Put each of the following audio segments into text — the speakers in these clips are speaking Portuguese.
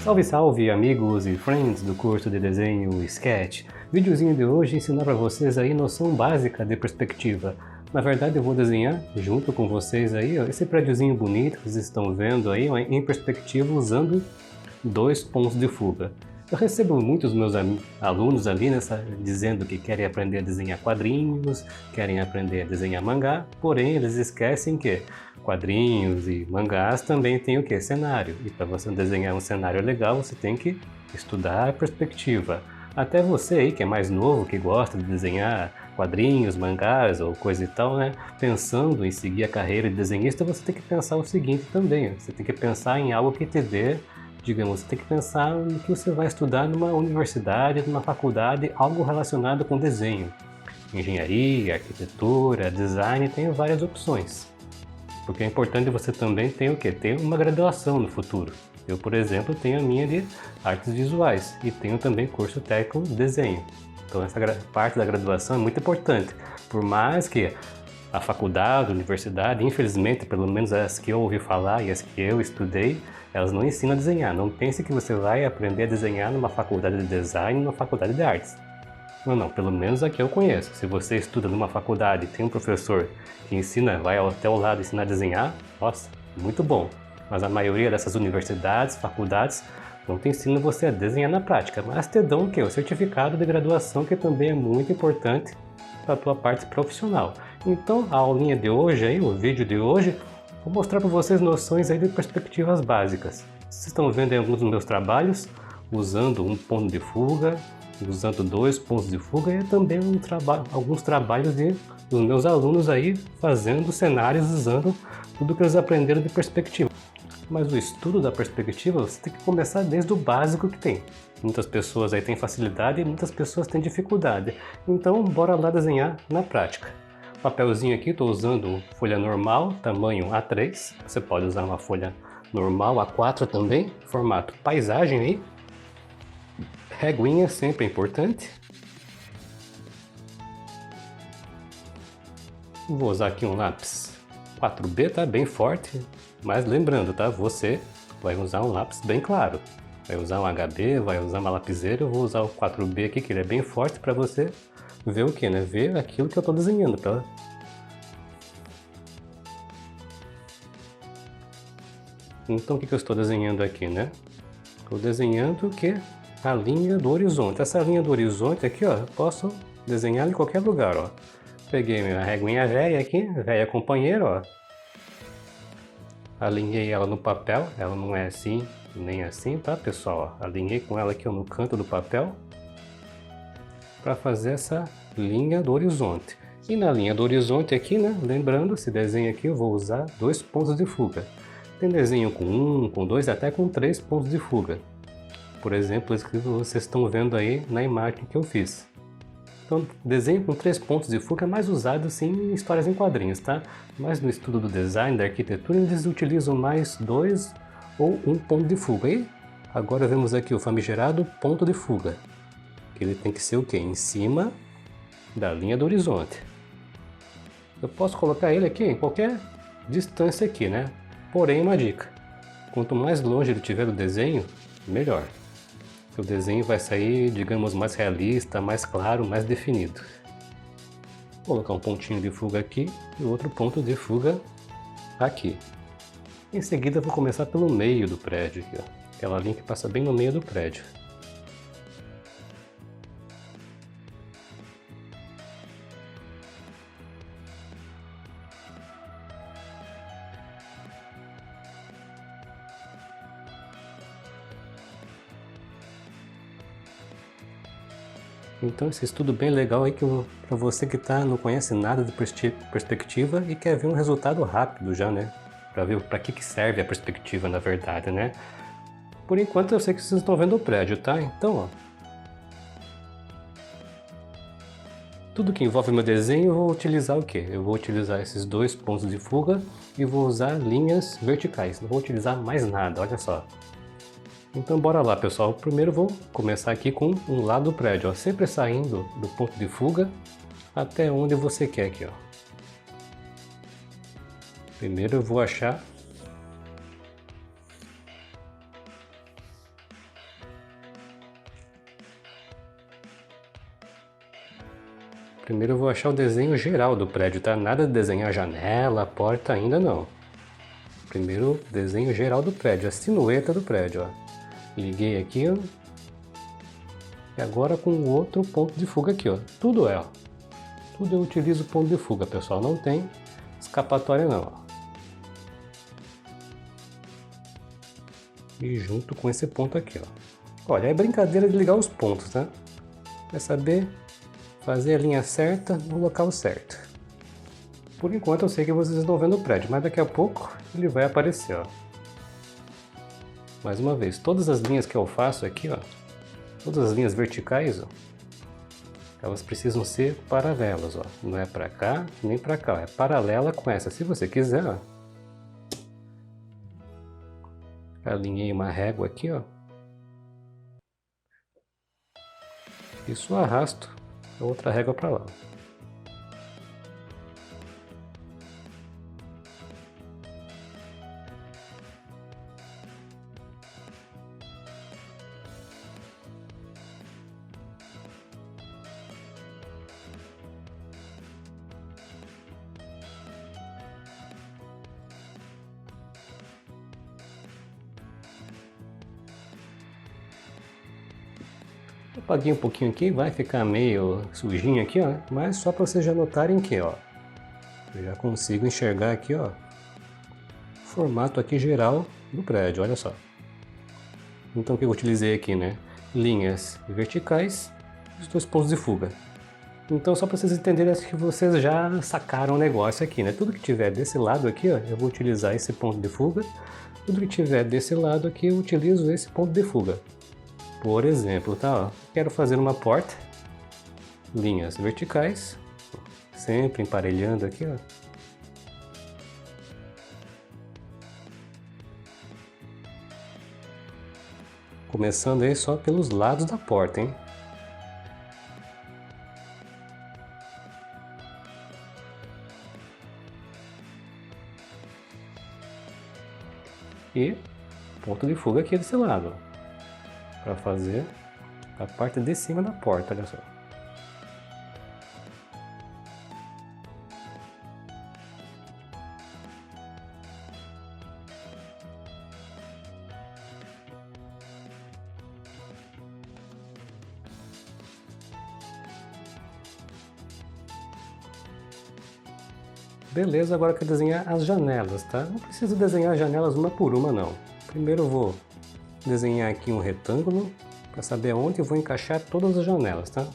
Salve, salve, amigos e friends do curso de desenho Sketch. Videozinho de hoje ensinar para vocês aí noção básica de perspectiva. Na verdade eu vou desenhar junto com vocês aí, ó, esse prédiozinho bonito que vocês estão vendo aí, ó, em perspectiva usando dois pontos de fuga. Eu recebo muitos meus alunos ali dizendo que querem aprender a desenhar quadrinhos, querem aprender a desenhar mangá, porém eles esquecem que quadrinhos e mangás também têm o que? Cenário. E para você desenhar um cenário legal, você tem que estudar a perspectiva. Até você aí que é mais novo, que gosta de desenhar quadrinhos, mangás ou coisa e tal, né? Pensando em seguir a carreira de desenhista, você tem que pensar o seguinte também. Você tem que pensar em algo que te dê, digamos, você tem que pensar no que você vai estudar numa universidade, numa faculdade, algo relacionado com desenho. Engenharia, arquitetura, design, tem várias opções. Porque é importante você também ter o quê? Ter uma graduação no futuro. Eu, por exemplo, tenho a minha de artes visuais e tenho também curso técnico de desenho. Então essa parte da graduação é muito importante. Por mais que a faculdade, a universidade, infelizmente, pelo menos as que eu ouvi falar e as que eu estudei, elas não ensinam a desenhar. Não pense que você vai aprender a desenhar numa faculdade de design, numa faculdade de artes. Não, pelo menos a que eu conheço. Se você estuda numa faculdade e tem um professor que ensina, vai até o lado ensinar a desenhar, nossa, muito bom. Mas a maioria dessas universidades, faculdades, não te ensinam você a desenhar na prática, mas te dão o quê? O certificado de graduação, que também é muito importante para a tua parte profissional. Então, a aulinha de hoje, aí, o vídeo de hoje, vou mostrar para vocês noções aí de perspectivas básicas. Vocês estão vendo aí alguns dos meus trabalhos, usando um ponto de fuga, usando dois pontos de fuga, e também alguns trabalhos dos meus alunos aí, fazendo cenários usando tudo que eles aprenderam de perspectiva. Mas o estudo da perspectiva, você tem que começar desde o básico que tem. Muitas pessoas aí têm facilidade e muitas pessoas têm dificuldade. Então, bora lá desenhar na prática. Papelzinho aqui, estou usando folha normal, tamanho A3. Você pode usar uma folha normal A4 também, formato paisagem aí. Reguinha sempre é importante. Vou usar aqui um lápis 4B, tá? Bem forte. Mas lembrando, tá? Você vai usar um lápis bem claro. Vai usar um HB, vai usar uma lapiseira. Eu vou usar o 4B aqui, que ele é bem forte, para você ver o que, né? Ver aquilo que eu estou desenhando. Então o que eu estou desenhando aqui, né? Estou desenhando o que? A linha do horizonte. Essa linha do horizonte aqui, ó, eu posso desenhar em qualquer lugar, ó. Peguei minha reguinha velha aqui, velha companheira, ó. Alinhei ela no papel, ela não é assim nem assim, tá, pessoal? Ó, alinhei com ela aqui, ó, no canto do papel para fazer essa linha do horizonte. E na linha do horizonte aqui, né, lembrando, esse desenho aqui eu vou usar dois pontos de fuga. Tem desenho com um, com dois, até com 3 pontos de fuga. Por exemplo, esse que vocês estão vendo aí na imagem que eu fiz. Então, desenho com 3 pontos de fuga é mais usado sim em histórias em quadrinhos, tá? Mas no estudo do design, da arquitetura, eles utilizam mais 2 ou 1 ponto de fuga. E agora vemos aqui o famigerado ponto de fuga, que ele tem que ser o quê? Em cima da linha do horizonte. Eu posso colocar ele aqui em qualquer distância aqui, né? Porém, uma dica: quanto mais longe ele estiver do desenho, melhor. O desenho vai sair, digamos, mais realista, mais claro, mais definido. Vou colocar um pontinho de fuga aqui e outro ponto de fuga aqui. Em seguida, vou começar pelo meio do prédio, aqui, ó. Aquela linha que passa bem no meio do prédio. Então esse estudo bem legal aí para você que não conhece nada de perspectiva e quer ver um resultado rápido já, né? Para ver para que serve a perspectiva na verdade, né? Por enquanto eu sei que vocês estão vendo o prédio, tá? Então, ó, tudo que envolve meu desenho eu vou utilizar o quê? Eu vou utilizar esses dois pontos de fuga e vou usar linhas verticais. Não vou utilizar mais nada, olha só. Então bora lá, pessoal. Primeiro vou começar aqui com um lado do prédio, ó, sempre saindo do ponto de fuga até onde você quer aqui, ó. Primeiro eu vou achar Primeiro eu vou achar o desenho geral do prédio, tá? Nada de desenhar janela, porta ainda não. Primeiro, desenho geral do prédio, a silhueta do prédio, ó. Liguei aqui, ó. E agora com o outro ponto de fuga aqui, ó. Tudo é, ó. Tudo eu utilizo ponto de fuga, pessoal. Não tem escapatória não, ó. E junto com esse ponto aqui, ó. Olha, é brincadeira de ligar os pontos, tá? Quer saber? Fazer a linha certa no local certo. Por enquanto eu sei que vocês estão vendo o prédio, mas daqui a pouco ele vai aparecer, ó. Mais uma vez, todas as linhas que eu faço aqui, ó, todas as linhas verticais, ó, elas precisam ser paralelas, ó. Não é pra cá nem pra cá, é paralela com essa. Se você quiser, ó, alinhei uma régua aqui, ó. Isso arrasto a outra régua para lá. Apaguei um pouquinho aqui, vai ficar meio sujinho aqui, ó, mas só para vocês já notarem que, ó, eu já consigo enxergar aqui, ó, o formato aqui geral do prédio, olha só. Então o que eu utilizei aqui, né? Linhas verticais e os dois pontos de fuga. Então só para vocês entenderem, acho que vocês já sacaram o negócio aqui, né? Tudo que tiver desse lado aqui, ó, eu vou utilizar esse ponto de fuga. Tudo que tiver desse lado aqui, eu utilizo esse ponto de fuga. Por exemplo, tá? Ó, quero fazer uma porta, linhas verticais, sempre emparelhando aqui, ó. Começando aí só pelos lados da porta, hein? E ponto de fuga aqui desse lado, ó, para fazer a parte de cima da porta, olha só. Beleza, agora eu quero desenhar as janelas, tá? Não preciso desenhar as janelas uma por uma, não. Primeiro eu vou desenhar aqui um retângulo para saber onde eu vou encaixar todas as janelas, tá?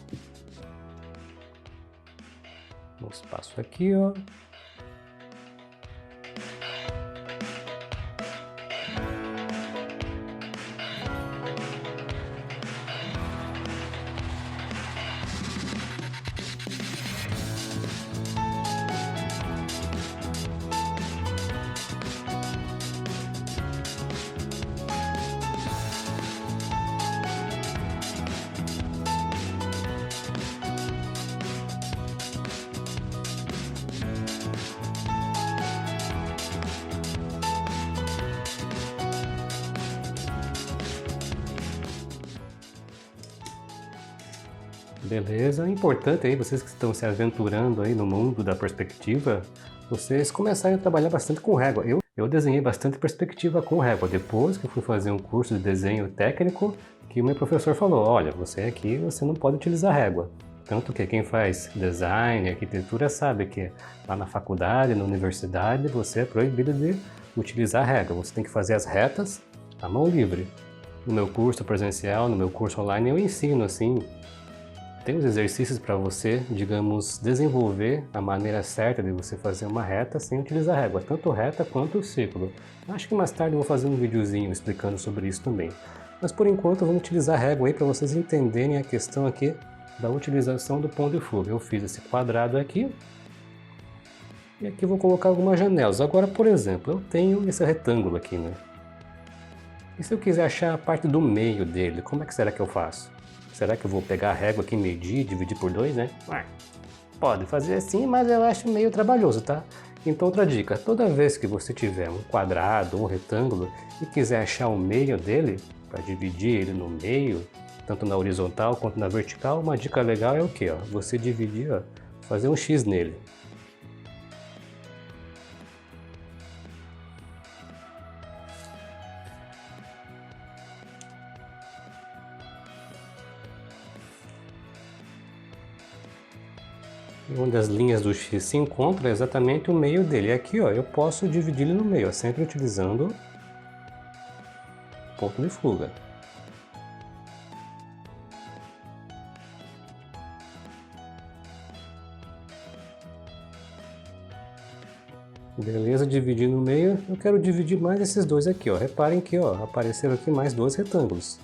Um espaço aqui, ó. Beleza, é importante aí, vocês que estão se aventurando aí no mundo da perspectiva, vocês começarem a trabalhar bastante com régua. Eu desenhei bastante perspectiva com régua, depois que eu fui fazer um curso de desenho técnico, que o meu professor falou, olha, você aqui, você não pode utilizar régua. Tanto que quem faz design, arquitetura, sabe que lá na faculdade, na universidade, você é proibido de utilizar régua, você tem que fazer as retas à mão livre. No meu curso presencial, no meu curso online, eu ensino assim, tem os exercícios para você, digamos, desenvolver a maneira certa de você fazer uma reta sem utilizar régua, tanto reta quanto o círculo. Acho que mais tarde eu vou fazer um videozinho explicando sobre isso também. Mas por enquanto vamos utilizar régua aí para vocês entenderem a questão aqui da utilização do ponto de fuga. Eu fiz esse quadrado aqui e aqui eu vou colocar algumas janelas. Agora, por exemplo, eu tenho esse retângulo aqui, né? E se eu quiser achar a parte do meio dele, como é que será que eu faço? Será que eu vou pegar a régua aqui, medir e dividir por 2, né? Pode fazer assim, mas eu acho meio trabalhoso, tá? Então outra dica, toda vez que você tiver um quadrado ou um retângulo e quiser achar o meio dele, para dividir ele no meio, tanto na horizontal quanto na vertical, uma dica legal é o que? Você dividir, ó, fazer um X nele. Onde as linhas do X se encontram é exatamente o meio dele. E aqui, ó, eu posso dividir ele no meio, ó, sempre utilizando ponto de fuga. Beleza, dividir no meio. Eu quero dividir mais esses dois aqui, ó. Reparem que, ó, apareceram aqui mais dois retângulos.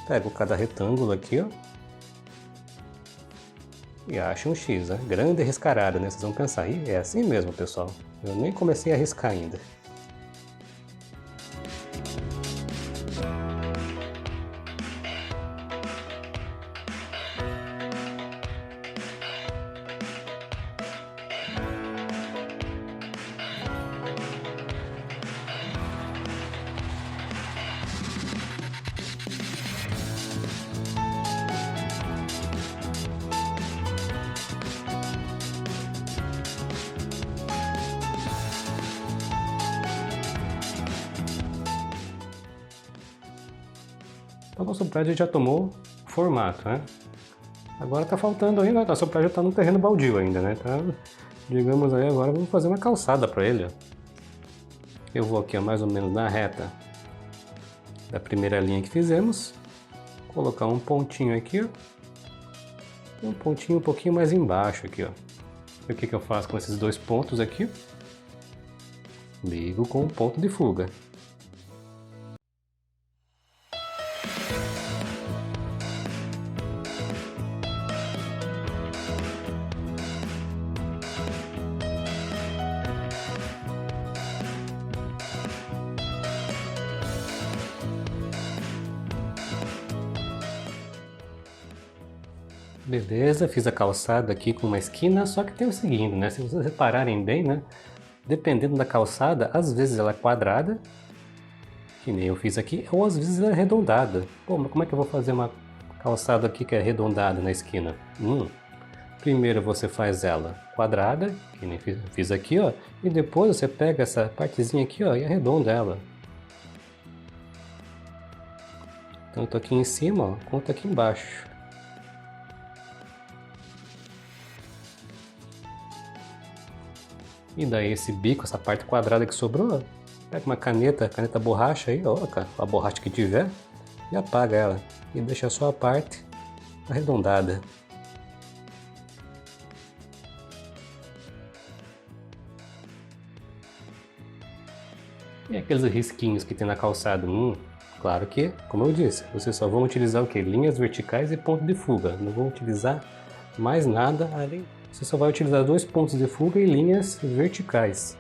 Pego cada retângulo aqui, ó. E acho um X, né? Grande e riscarada, né? Vocês vão pensar, ih, é assim mesmo, pessoal. Eu nem comecei a riscar ainda. Então, nosso prédio já tomou formato, né? Agora tá faltando ainda, nosso prédio tá no terreno baldio ainda, né? Tá, digamos aí, agora vamos fazer uma calçada para ele, ó. Eu vou aqui, ó, mais ou menos na reta da primeira linha que fizemos, colocar um pontinho aqui, ó, e um pontinho um pouquinho mais embaixo aqui, ó. E o que eu faço com esses dois pontos aqui? Ligo com um ponto de fuga. Beleza, fiz a calçada aqui com uma esquina, só que tem o seguinte, né? Se vocês repararem bem, né? Dependendo da calçada, às vezes ela é quadrada, que nem eu fiz aqui, ou às vezes ela é arredondada. Pô, mas como é que eu vou fazer uma calçada aqui que é arredondada na esquina? Primeiro você faz ela quadrada, que nem fiz aqui, ó, e depois você pega essa partezinha aqui, ó, e arredonda ela. Tanto aqui em cima, ó, quanto aqui embaixo. E daí esse bico, essa parte quadrada que sobrou, pega uma caneta borracha aí, ó, a borracha que tiver, e apaga ela. E deixa só a parte arredondada. E aqueles risquinhos que tem na calçada? Claro que, como eu disse, vocês só vão utilizar o que? Linhas verticais e ponto de fuga. Não vão utilizar mais nada além. Você só vai utilizar dois pontos de fuga e linhas verticais.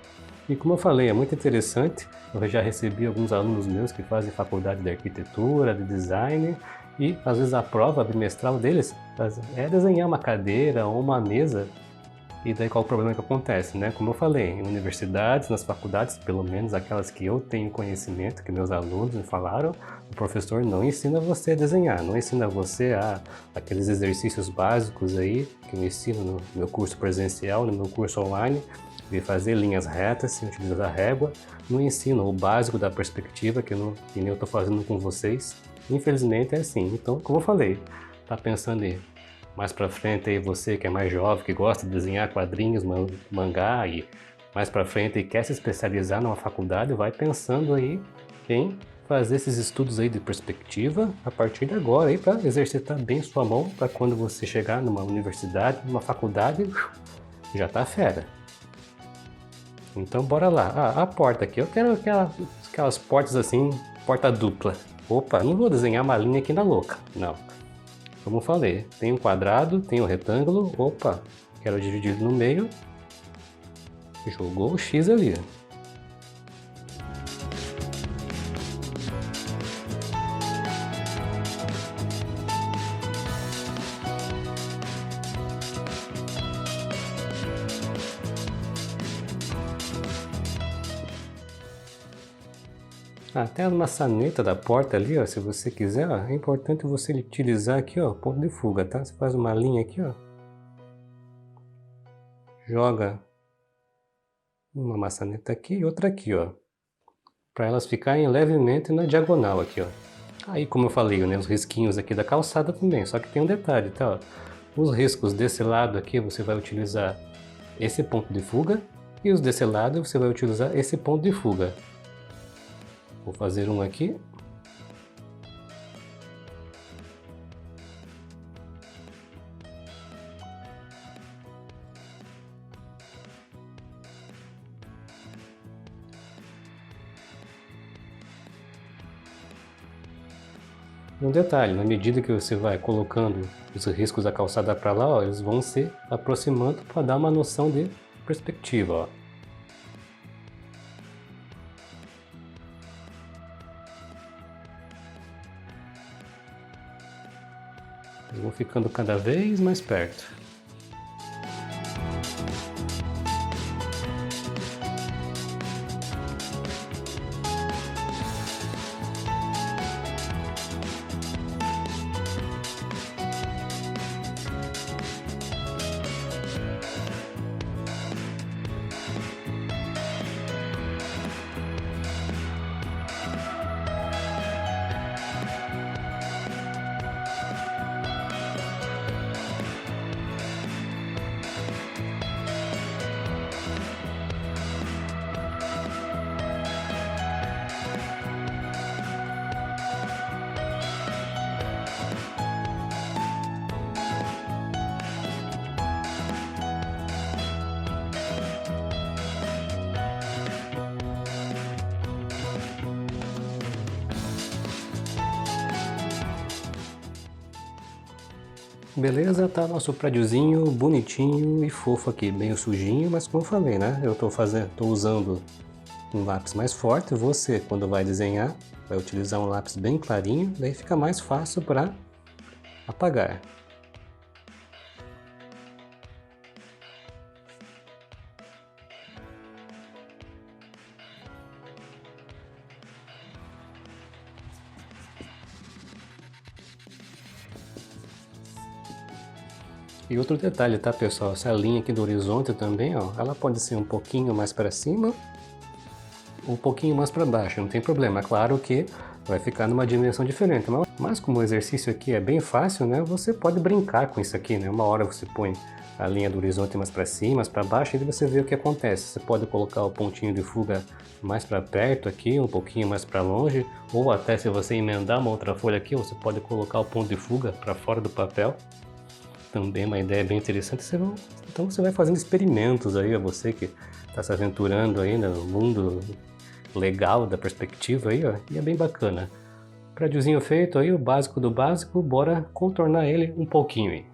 E como eu falei, é muito interessante. Eu já recebi alguns alunos meus que fazem faculdade de arquitetura, de design, e às vezes a prova bimestral deles é desenhar uma cadeira ou uma mesa. E daí qual o problema que acontece, né? Como eu falei, em universidades, nas faculdades, pelo menos aquelas que eu tenho conhecimento, que meus alunos me falaram, o professor não ensina você a desenhar, não ensina você a aqueles exercícios básicos aí, que eu ensino no meu curso presencial, no meu curso online, de fazer linhas retas sem utilizar régua, não ensina o básico da perspectiva, que nem eu estou fazendo com vocês. Infelizmente é assim. Então, como eu falei, tá pensando em mais pra frente aí você que é mais jovem, que gosta de desenhar quadrinhos, mangá e mais pra frente e quer se especializar numa faculdade, vai pensando aí em fazer esses estudos aí de perspectiva a partir de agora aí para exercitar bem sua mão para quando você chegar numa universidade, numa faculdade, já tá fera. Então bora lá. A porta aqui, eu quero aquelas portas assim, porta dupla. Opa, não vou desenhar uma linha aqui na louca, não. Como eu falei, tem um quadrado, tem um retângulo, opa, quero dividir no meio, jogou o X ali. Até a maçaneta da porta ali, ó, se você quiser, ó, é importante você utilizar aqui, ó, ponto de fuga, tá? Você faz uma linha aqui, ó. joga uma maçaneta aqui e outra aqui, ó, para elas ficarem levemente na diagonal aqui, ó. Aí, como eu falei, né, os risquinhos aqui da calçada também, só que tem um detalhe, tá? Ó. Os riscos desse lado aqui você vai utilizar esse ponto de fuga e os desse lado você vai utilizar esse ponto de fuga. Vou fazer um aqui. Um detalhe, na medida que você vai colocando os riscos da calçada para lá, ó, eles vão se aproximando para dar uma noção de perspectiva, ó. Eles vão ficando cada vez mais perto. Beleza, tá nosso prédiozinho bonitinho e fofo aqui, meio sujinho, mas como eu falei, né? Eu tô usando um lápis mais forte. Você, quando vai desenhar, vai utilizar um lápis bem clarinho, daí fica mais fácil para apagar. E outro detalhe, tá, pessoal? Essa linha aqui do horizonte também, ó, ela pode ser um pouquinho mais para cima ou um pouquinho mais para baixo, não tem problema. É claro que vai ficar numa dimensão diferente, mas como o exercício aqui é bem fácil, né, você pode brincar com isso aqui, né? Uma hora você põe a linha do horizonte mais para cima, mais para baixo, e você vê o que acontece. Você pode colocar o pontinho de fuga mais para perto aqui, um pouquinho mais para longe, ou até se você emendar uma outra folha aqui, você pode colocar o ponto de fuga para fora do papel. Também uma ideia bem interessante. Então você vai fazendo experimentos aí, você que está se aventurando aí no mundo legal da perspectiva aí, ó, e é bem bacana. Prédiozinho feito aí, o básico do básico, bora contornar ele um pouquinho aí.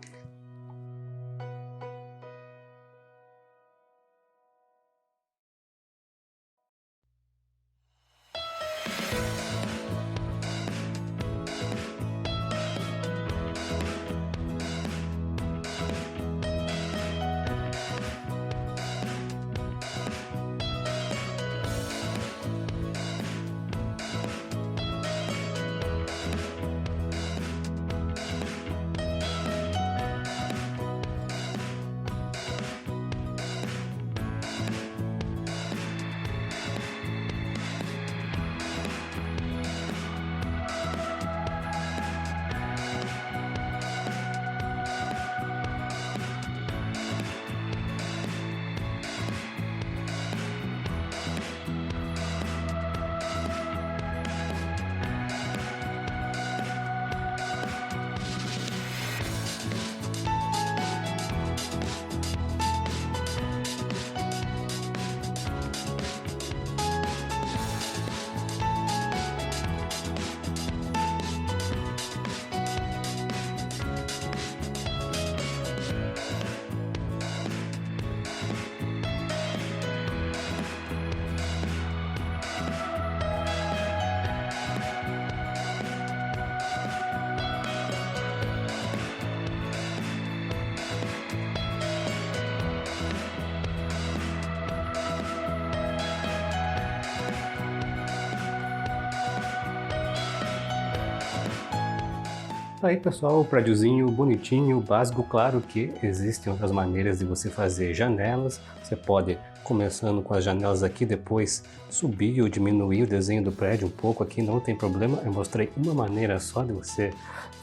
Tá aí, pessoal, o prédiozinho bonitinho, básico. Claro que existem outras maneiras de você fazer janelas. Você pode, começando com as janelas aqui, depois subir ou diminuir o desenho do prédio um pouco aqui, não tem problema. Eu mostrei uma maneira só de você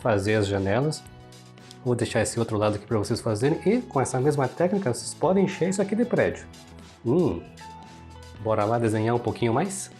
fazer as janelas. Vou deixar esse outro lado aqui para vocês fazerem, e com essa mesma técnica vocês podem encher isso aqui de prédio. Bora lá desenhar um pouquinho mais?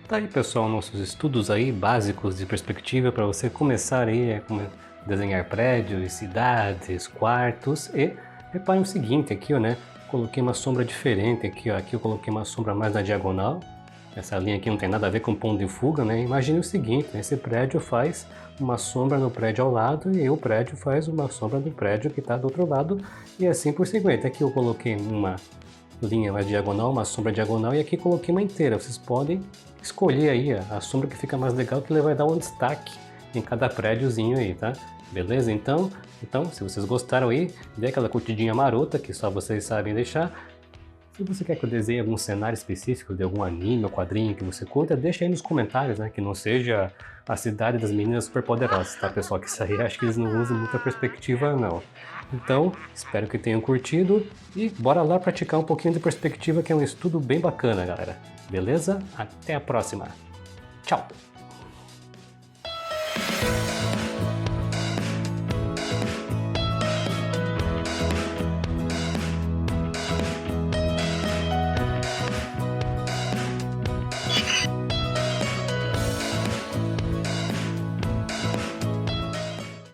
Tá aí, pessoal, nossos estudos aí básicos de perspectiva para você começar aí a desenhar prédios, cidades, quartos. E reparem o seguinte aqui, ó, né? Coloquei uma sombra diferente aqui, ó. Aqui eu coloquei uma sombra mais na diagonal. Essa linha aqui não tem nada a ver com ponto de fuga, né? Imagine o seguinte, esse prédio faz uma sombra no prédio ao lado e o prédio faz uma sombra no prédio que está do outro lado, e assim por seguinte. Aqui eu coloquei uma linha mais diagonal, uma sombra diagonal, e aqui coloquei uma inteira. Vocês podem escolher aí a sombra que fica mais legal, que ele vai dar um destaque em cada prédiozinho aí, tá? Beleza? Então, se vocês gostaram aí, dê aquela curtidinha marota que só vocês sabem deixar. Se você quer que eu desenhe algum cenário específico de algum anime ou quadrinho que você curta, deixa aí nos comentários, né? Que não seja a cidade das meninas superpoderosas, tá, pessoal? Que isso aí acho que eles não usam muita perspectiva, não. Então, espero que tenham curtido e bora lá praticar um pouquinho de perspectiva, que é um estudo bem bacana, galera. Beleza? Até a próxima. Tchau!